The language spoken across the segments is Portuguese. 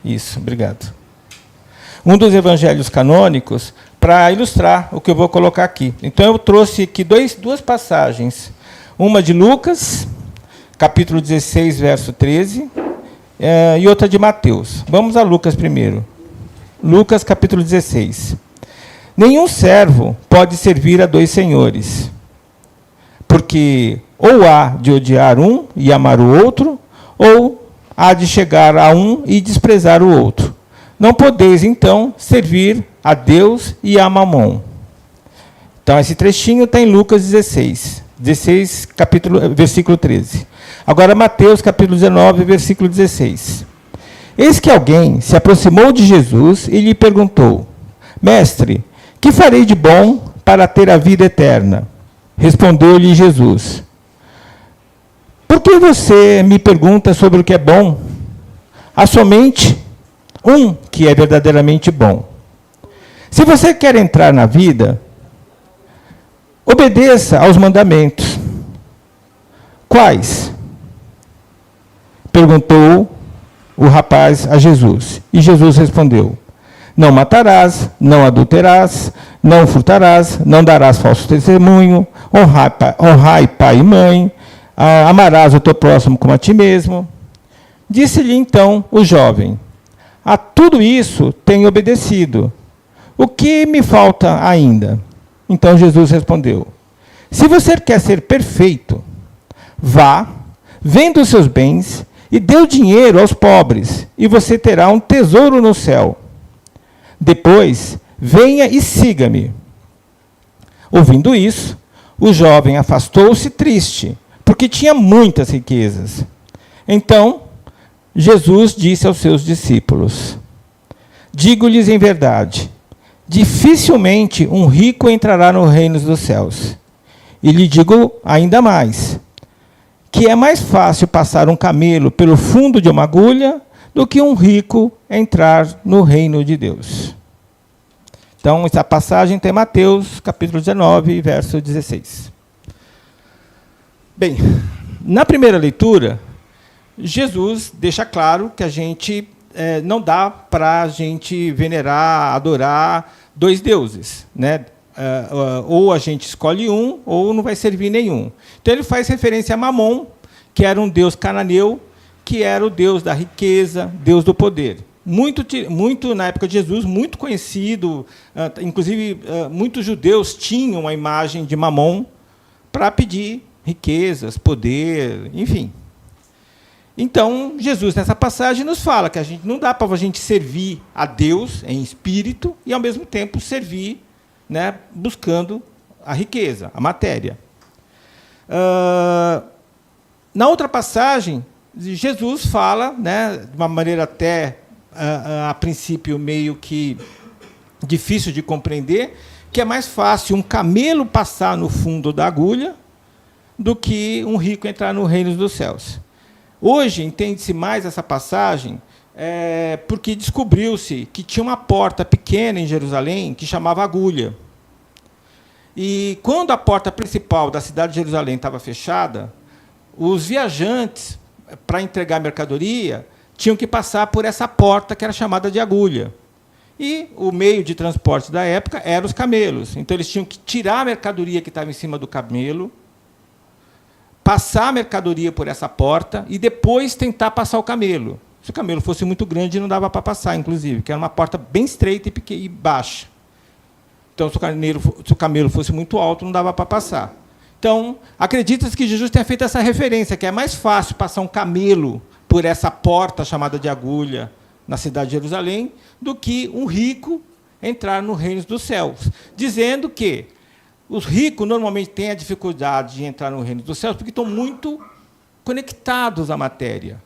Isso, obrigado. Um dos evangelhos canônicos, para ilustrar o que eu vou colocar aqui. Então, eu trouxe aqui duas passagens. Uma de Lucas, capítulo 16, verso 13, e outra de Mateus. Vamos a Lucas primeiro. Lucas, capítulo 16. Nenhum servo pode servir a dois senhores, porque ou há de odiar um e amar o outro, ou há de chegar a um e desprezar o outro. Não podeis, então, servir a Deus e a Mamon. Então, esse trechinho está em Lucas 16, versículo 13. Agora, Mateus, capítulo 19, versículo 16. Eis que alguém se aproximou de Jesus e lhe perguntou: Mestre, que farei de bom para ter a vida eterna? Respondeu-lhe Jesus: Por que você me pergunta sobre o que é bom? Há somente um que é verdadeiramente bom. Se você quer entrar na vida, obedeça aos mandamentos. Quais? Perguntou o rapaz a Jesus. E Jesus respondeu: Não matarás, não adulterarás, não furtarás, não darás falso testemunho, honrai pai e mãe, amarás o teu próximo como a ti mesmo. Disse-lhe então o jovem: A tudo isso tenho obedecido. O que me falta ainda? Então Jesus respondeu: Se você quer ser perfeito, vá, venda os seus bens e dê o dinheiro aos pobres, e você terá um tesouro no céu. Depois, venha e siga-me. Ouvindo isso, o jovem afastou-se triste, porque tinha muitas riquezas. Então, Jesus disse aos seus discípulos: Digo-lhes em verdade, dificilmente um rico entrará no reino dos céus. E lhe digo ainda mais, que é mais fácil passar um camelo pelo fundo de uma agulha do que um rico entrar no reino de Deus. Então, essa passagem tem Mateus, capítulo 19, verso 16. Bem, na primeira leitura, Jesus deixa claro que a gente não dá para a gente venerar, adorar dois deuses, né? Ou a gente escolhe um, ou não vai servir nenhum. Então, ele faz referência a Mamon, que era um deus cananeu, que era o deus da riqueza, deus do poder. Muito na época de Jesus, muito conhecido, inclusive muitos judeus tinham a imagem de Mamon para pedir riquezas, poder, enfim. Então, Jesus, nessa passagem, nos fala que não dá para a gente servir a Deus em espírito e, ao mesmo tempo, servir, né, buscando a riqueza, a matéria. Na outra passagem, Jesus fala, né, de uma maneira até, a princípio, meio que difícil de compreender, que é mais fácil um camelo passar no fundo da agulha do que um rico entrar no reino dos céus. Hoje, entende-se mais essa passagem porque descobriu-se que tinha uma porta pequena em Jerusalém que chamava Agulha. E, quando a porta principal da cidade de Jerusalém estava fechada, os viajantes, para entregar mercadoria, tinham que passar por essa porta que era chamada de Agulha. E o meio de transporte da época eram os camelos. Então, eles tinham que tirar a mercadoria que estava em cima do camelo, passar a mercadoria por essa porta e depois tentar passar o camelo. Se o camelo fosse muito grande, não dava para passar, inclusive, que era uma porta bem estreita e baixa. Então, se o camelo fosse muito alto, não dava para passar. Então, acredita-se que Jesus tenha feito essa referência, que é mais fácil passar um camelo por essa porta chamada de Agulha na cidade de Jerusalém do que um rico entrar no reino dos céus, dizendo que os ricos normalmente têm a dificuldade de entrar no reino dos céus porque estão muito conectados à matéria.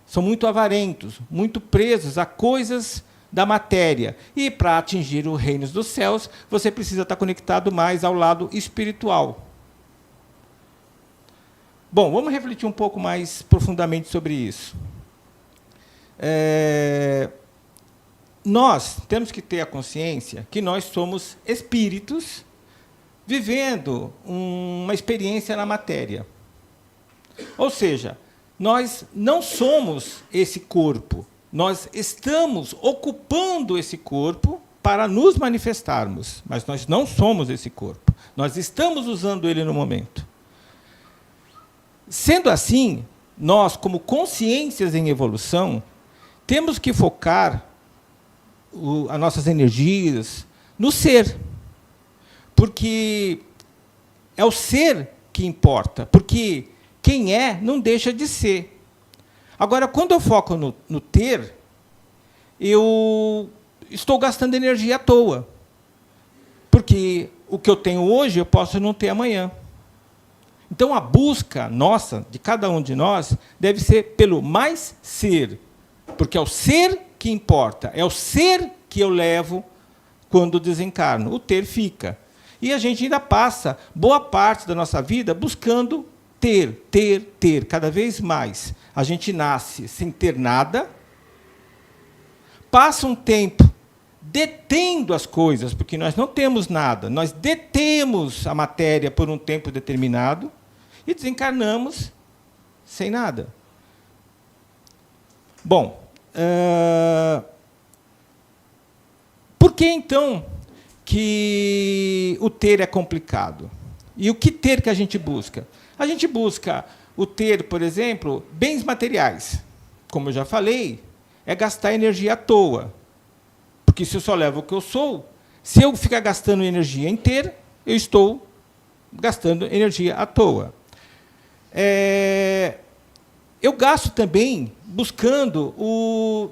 São muito avarentos, muito presos a coisas da matéria. E, para atingir o reino dos céus, você precisa estar conectado mais ao lado espiritual. Bom, vamos refletir um pouco mais profundamente sobre isso. Nós temos que ter a consciência que nós somos espíritos vivendo uma experiência na matéria. Ou seja, nós não somos esse corpo. Nós estamos ocupando esse corpo para nos manifestarmos, mas nós não somos esse corpo. Nós estamos usando ele no momento. Sendo assim, nós, como consciências em evolução, temos que focar as nossas energias no ser. Porque é o ser que importa. Porque quem é não deixa de ser. Agora, quando eu foco no ter, eu estou gastando energia à toa. Porque o que eu tenho hoje, eu posso não ter amanhã. Então, a busca nossa, de cada um de nós, deve ser pelo mais ser. Porque é o ser que importa. É o ser que eu levo quando desencarno. O ter fica. E a gente ainda passa boa parte da nossa vida buscando ter, cada vez mais. A gente nasce sem ter nada, passa um tempo detendo as coisas, porque nós não temos nada, nós detemos a matéria por um tempo determinado e desencarnamos sem nada. Bom, por que, então, que o ter é complicado? E o que ter que a gente busca? A gente busca o ter, por exemplo, bens materiais. Como eu já falei, é gastar energia à toa. Porque se eu só levo o que eu sou, se eu ficar gastando energia em ter, eu estou gastando energia à toa. Eu gasto também buscando o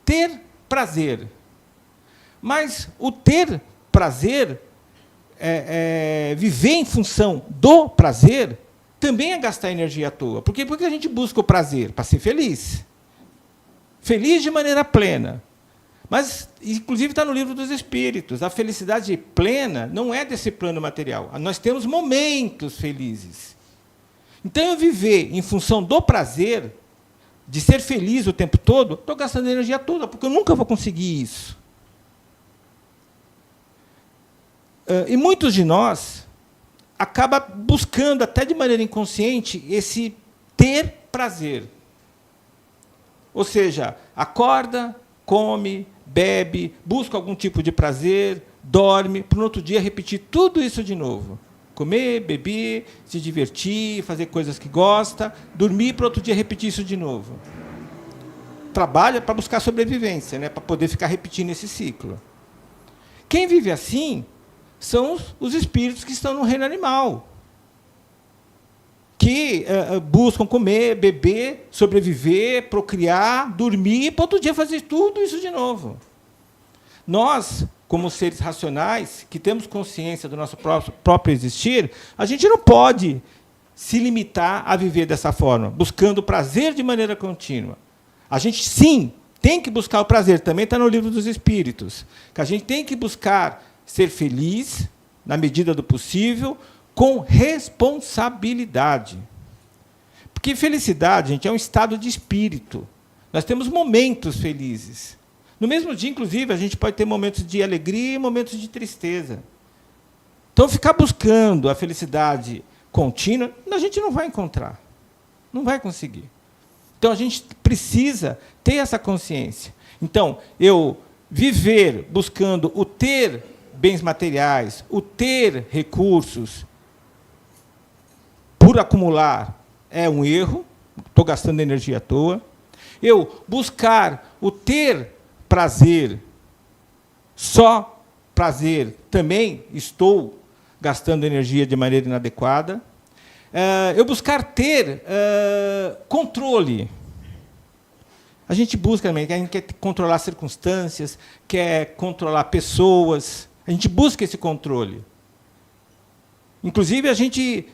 ter prazer. Mas o ter prazer, viver em função do prazer, também é gastar energia à toa. Por quê? Porque a gente busca o prazer para ser feliz. Feliz de maneira plena. Mas, inclusive, está no Livro dos Espíritos. A felicidade plena não é desse plano material. Nós temos momentos felizes. Então, eu viver em função do prazer, de ser feliz o tempo todo, estou gastando energia toda, porque eu nunca vou conseguir isso. E muitos de nós acabam buscando, até de maneira inconsciente, esse ter prazer. Ou seja, acorda, come, bebe, busca algum tipo de prazer, dorme, para no outro dia repetir tudo isso de novo. Comer, beber, se divertir, fazer coisas que gosta, dormir, para outro dia repetir isso de novo. Trabalha para buscar sobrevivência, né, para poder ficar repetindo esse ciclo. Quem vive assim são os espíritos que estão no reino animal, que buscam comer, beber, sobreviver, procriar, dormir, para outro dia fazer tudo isso de novo. Nós, como seres racionais, que temos consciência do nosso próprio existir, a gente não pode se limitar a viver dessa forma, buscando prazer de maneira contínua. A gente, sim, tem que buscar o prazer, também está no Livro dos Espíritos, que a gente tem que buscar ser feliz, na medida do possível, com responsabilidade. Porque felicidade, gente, é um estado de espírito. Nós temos momentos felizes. No mesmo dia, inclusive, a gente pode ter momentos de alegria e momentos de tristeza. Então, ficar buscando a felicidade contínua, a gente não vai encontrar. Não vai conseguir. Então, a gente precisa ter essa consciência. Então, eu viver buscando o ter bens materiais, o ter recursos, por acumular, é um erro, estou gastando energia à toa. Eu buscar o ter prazer, só prazer, também estou gastando energia de maneira inadequada. Eu buscar ter controle. A gente busca também, a gente quer controlar circunstâncias, quer controlar pessoas, a gente busca esse controle. Inclusive, a gente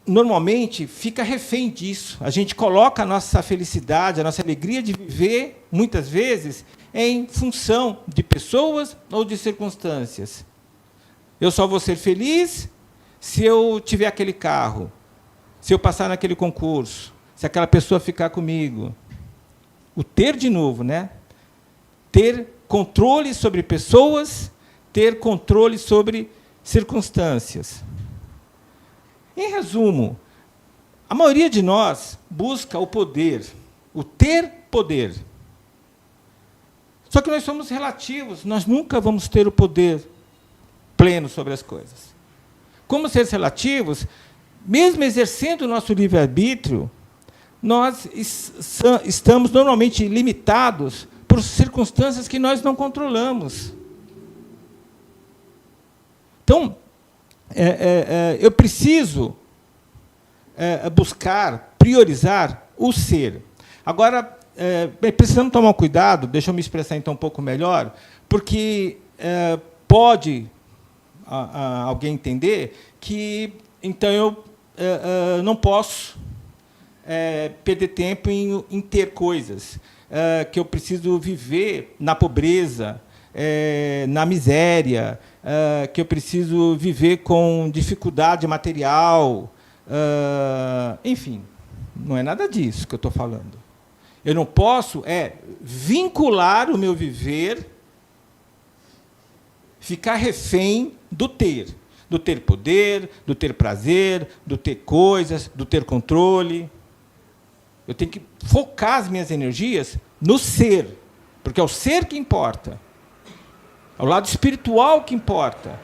normalmente fica refém disso. A gente coloca a nossa felicidade, a nossa alegria de viver, muitas vezes, em função de pessoas ou de circunstâncias. Eu só vou ser feliz se eu tiver aquele carro, se eu passar naquele concurso, se aquela pessoa ficar comigo. O ter, de novo, né? Ter controle sobre pessoas, ter controle sobre circunstâncias. Em resumo, a maioria de nós busca o poder o ter poder. Só que nós somos relativos, nós nunca vamos ter o poder pleno sobre as coisas. Como seres relativos, mesmo exercendo o nosso livre-arbítrio, nós estamos normalmente limitados por circunstâncias que nós não controlamos. Então, eu preciso buscar, priorizar o ser. Agora, precisamos tomar cuidado, deixa eu me expressar então um pouco melhor, porque pode alguém entender que, então, eu não posso perder tempo em ter coisas, que eu preciso viver na pobreza, na miséria, que eu preciso viver com dificuldade material, enfim, não é nada disso que eu estou falando. Eu não posso vincular o meu viver, ficar refém do ter poder, do ter prazer, do ter coisas, do ter controle. Eu tenho que focar as minhas energias no ser, porque é o ser que importa. É o lado espiritual que importa.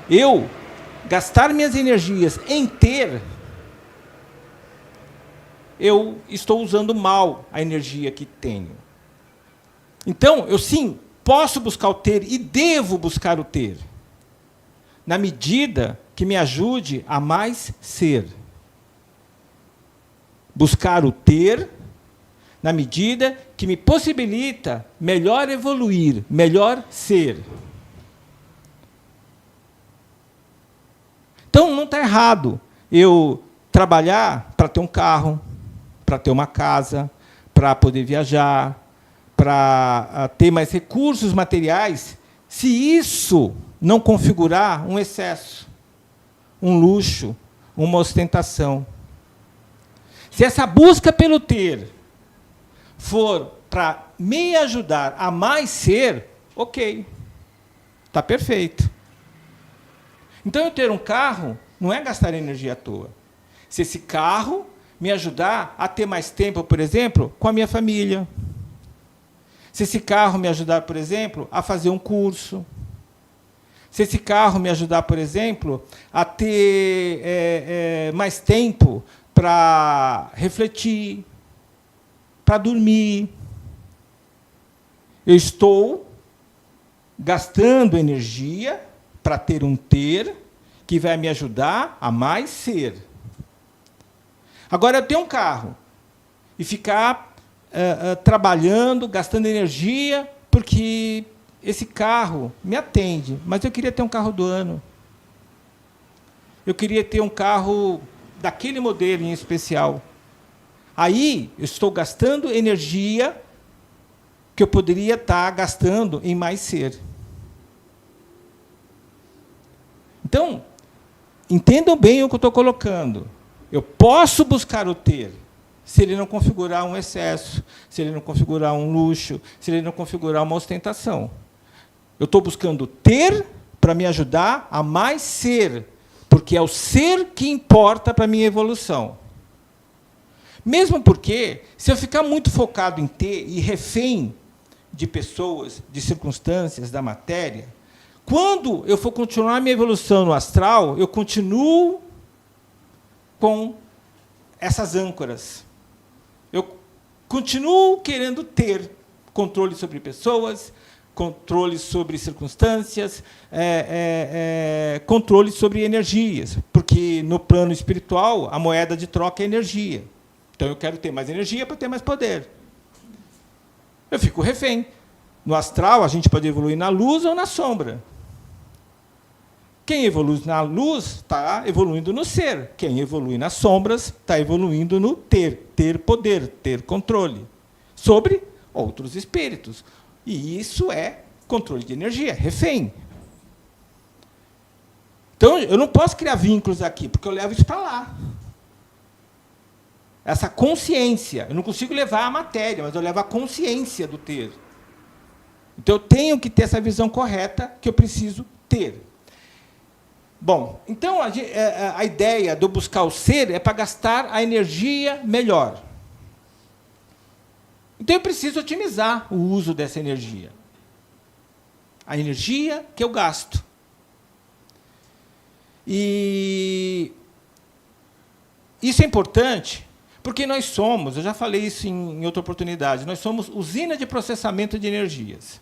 Eu gastar minhas energias em ter, eu estou usando mal a energia que tenho. Então, eu sim posso buscar o ter e devo buscar o ter, na medida que me ajude a mais ser. Buscar o ter na medida que me possibilita melhor evoluir, melhor ser. Então, não está errado eu trabalhar para ter um carro, para ter uma casa, para poder viajar, para ter mais recursos materiais, se isso não configurar um excesso, um luxo, uma ostentação. Se essa busca pelo ter for para me ajudar a mais ser, ok, está perfeito. Então, eu ter um carro não é gastar energia à toa. Se esse carro me ajudar a ter mais tempo, por exemplo, com a minha família. Se esse carro me ajudar, por exemplo, a fazer um curso. Se esse carro me ajudar, por exemplo, a ter mais tempo para refletir, para dormir. Eu estou gastando energia para ter um ter que vai me ajudar a mais ser. Agora, eu tenho um carro e ficar trabalhando, gastando energia, porque esse carro me atende, mas eu queria ter um carro do ano. Eu queria ter um carro daquele modelo em especial. Aí, eu estou gastando energia que eu poderia estar gastando em mais ser. Então, entendam bem o que eu estou colocando. Eu posso buscar o ter, se ele não configurar um excesso, se ele não configurar um luxo, se ele não configurar uma ostentação. Eu estou buscando ter para me ajudar a mais ser, porque é o ser que importa para a minha evolução. Mesmo porque, se eu ficar muito focado em ter e refém de pessoas, de circunstâncias, da matéria, quando eu for continuar a minha evolução no astral, eu continuo com essas âncoras. Eu continuo querendo ter controle sobre pessoas, controle sobre circunstâncias, controle sobre energias, porque no plano espiritual a moeda de troca é energia. Então eu quero ter mais energia para ter mais poder. Eu fico refém. No astral a gente pode evoluir na luz ou na sombra. Quem evolui na luz está evoluindo no ser. Quem evolui nas sombras está evoluindo no ter poder, ter controle sobre outros espíritos. E isso é controle de energia, refém. Então, eu não posso criar vínculos aqui, porque eu levo isso para lá. Essa consciência. Eu não consigo levar a matéria, mas eu levo a consciência do ter. Então, eu tenho que ter essa visão correta que eu preciso ter. Bom, então, a ideia de eu buscar o ser é para gastar a energia melhor. Então, eu preciso otimizar o uso dessa energia. A energia que eu gasto. E isso é importante, porque nós somos, eu já falei isso em outra oportunidade, nós somos usina de processamento de energias.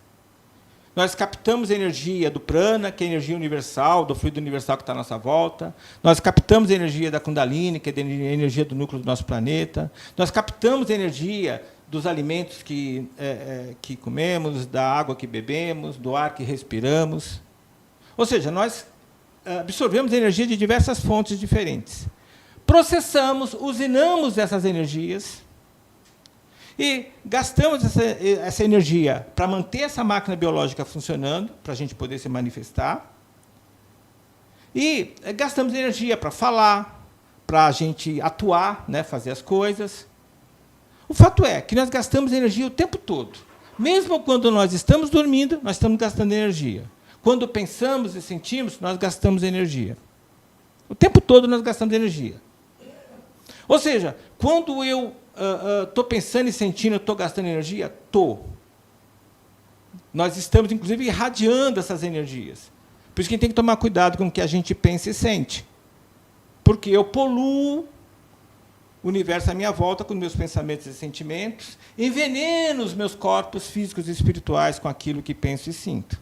Nós captamos energia do prana, que é a energia universal, do fluido universal que está à nossa volta. Nós captamos energia da Kundalini, que é a energia do núcleo do nosso planeta. Nós captamos energia dos alimentos que comemos, da água que bebemos, do ar que respiramos. Ou seja, nós absorvemos energia de diversas fontes diferentes. Processamos, usinamos essas energias e gastamos essa energia para manter essa máquina biológica funcionando, para a gente poder se manifestar. E gastamos energia para falar, para a gente atuar, né, fazer as coisas. O fato é que nós gastamos energia o tempo todo. Mesmo quando nós estamos dormindo, nós estamos gastando energia. Quando pensamos e sentimos, nós gastamos energia. O tempo todo nós gastamos energia. Ou seja, quando eu estou pensando e sentindo, estou gastando energia? Estou. Nós estamos, inclusive, irradiando essas energias. Por isso que a gente tem que tomar cuidado com o que a gente pensa e sente. Porque eu poluo o universo à minha volta com meus pensamentos e sentimentos, enveneno os meus corpos físicos e espirituais com aquilo que penso e sinto.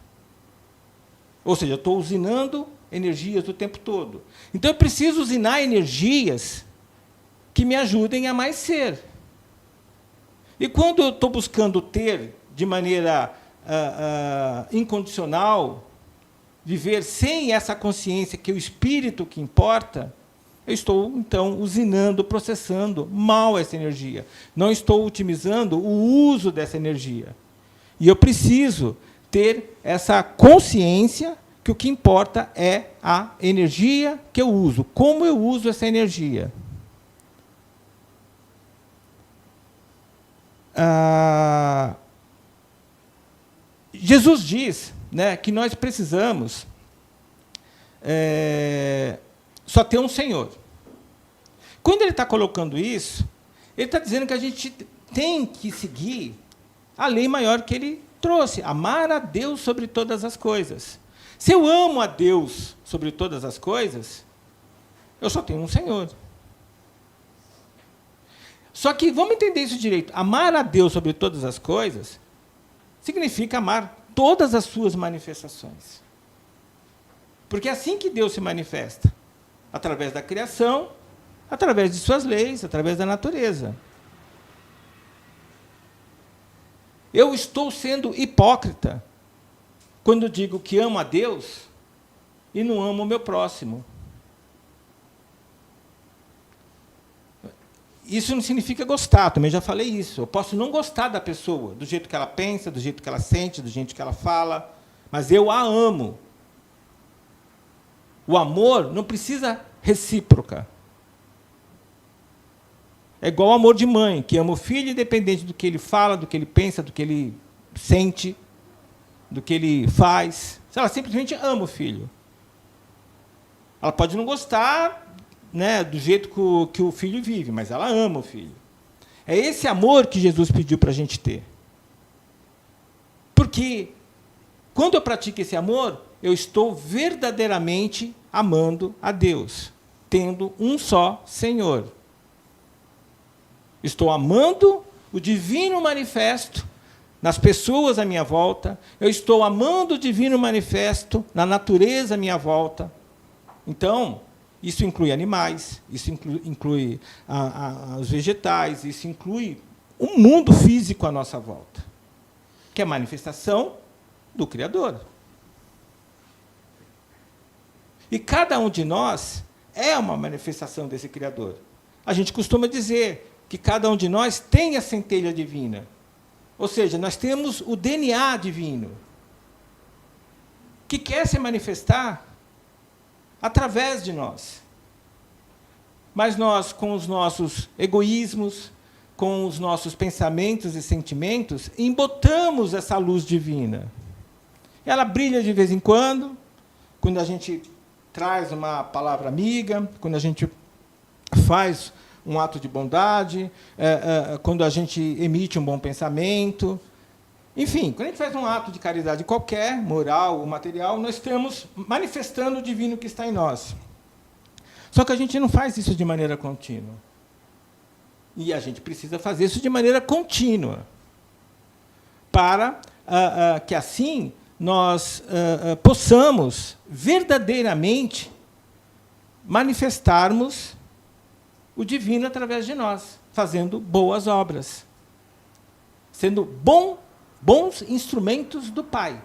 Ou seja, eu estou usinando energias o tempo todo. Então, eu preciso usinar energias que me ajudem a mais ser. E quando eu estou buscando ter de maneira incondicional, viver sem essa consciência que é o espírito que importa, eu estou, então, usinando, processando mal essa energia. Não estou otimizando o uso dessa energia. E eu preciso ter essa consciência que o que importa é a energia que eu uso, como eu uso essa energia. Jesus diz, né, que nós precisamos só ter um Senhor. Quando ele está colocando isso, ele está dizendo que a gente tem que seguir a lei maior que ele trouxe, amar a Deus sobre todas as coisas. Se eu amo a Deus sobre todas as coisas, eu só tenho um Senhor. Só que, vamos entender isso direito, amar a Deus sobre todas as coisas significa amar todas as suas manifestações. Porque é assim que Deus se manifesta, através da criação, através de suas leis, através da natureza. Eu estou sendo hipócrita quando digo que amo a Deus e não amo o meu próximo. Isso não significa gostar, também já falei isso. Eu posso não gostar da pessoa, do jeito que ela pensa, do jeito que ela sente, do jeito que ela fala, mas eu a amo. O amor não precisa recíproca. É igual ao amor de mãe, que ama o filho independente do que ele fala, do que ele pensa, do que ele sente, do que ele faz. Ela simplesmente ama o filho. Ela pode não gostar, né, do jeito que o filho vive, mas ela ama o filho. É esse amor que Jesus pediu para a gente ter. Porque, quando eu pratico esse amor, eu estou verdadeiramente amando a Deus, tendo um só Senhor. Estou amando o divino manifesto nas pessoas à minha volta, eu estou amando o divino manifesto na natureza à minha volta. Então, isso inclui animais, isso inclui os vegetais, isso inclui o mundo físico à nossa volta, que é a manifestação do Criador. E cada um de nós é uma manifestação desse Criador. A gente costuma dizer que cada um de nós tem a centelha divina. Ou seja, nós temos o DNA divino, que quer se manifestar através de nós. Mas nós, com os nossos egoísmos, com os nossos pensamentos e sentimentos, embotamos essa luz divina. Ela brilha de vez em quando a gente traz uma palavra amiga, quando a gente faz um ato de bondade, quando a gente emite um bom pensamento. Enfim, quando a gente faz um ato de caridade qualquer, moral ou material, nós estamos manifestando o divino que está em nós. Só que a gente não faz isso de maneira contínua. E a gente precisa fazer isso de maneira contínua, para que, assim, nós possamos verdadeiramente manifestarmos o divino através de nós, fazendo boas obras, sendo bons instrumentos do Pai,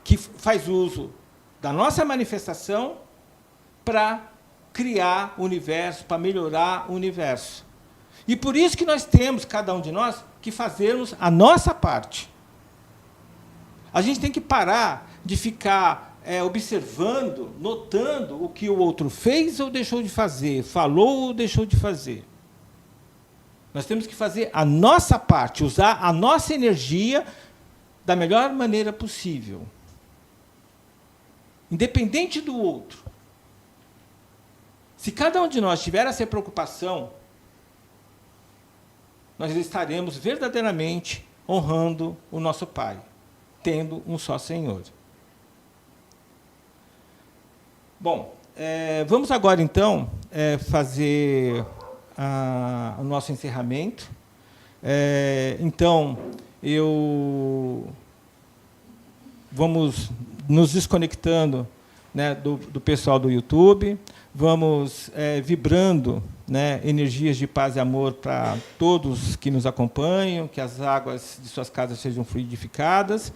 que faz uso da nossa manifestação para criar o universo, para melhorar o universo. E por isso que nós temos, cada um de nós, que fazermos a nossa parte. A gente tem que parar de ficar observando, notando o que o outro fez ou deixou de fazer, falou ou deixou de fazer. Nós temos que fazer a nossa parte, usar a nossa energia da melhor maneira possível, independente do outro. Se cada um de nós tiver essa preocupação, nós estaremos verdadeiramente honrando o nosso Pai, tendo um só Senhor. Bom, vamos agora, então, fazer o nosso encerramento. Então, vamos nos desconectando, né, do pessoal do YouTube, vamos vibrando, né, energias de paz e amor para todos que nos acompanham, que as águas de suas casas sejam fluidificadas.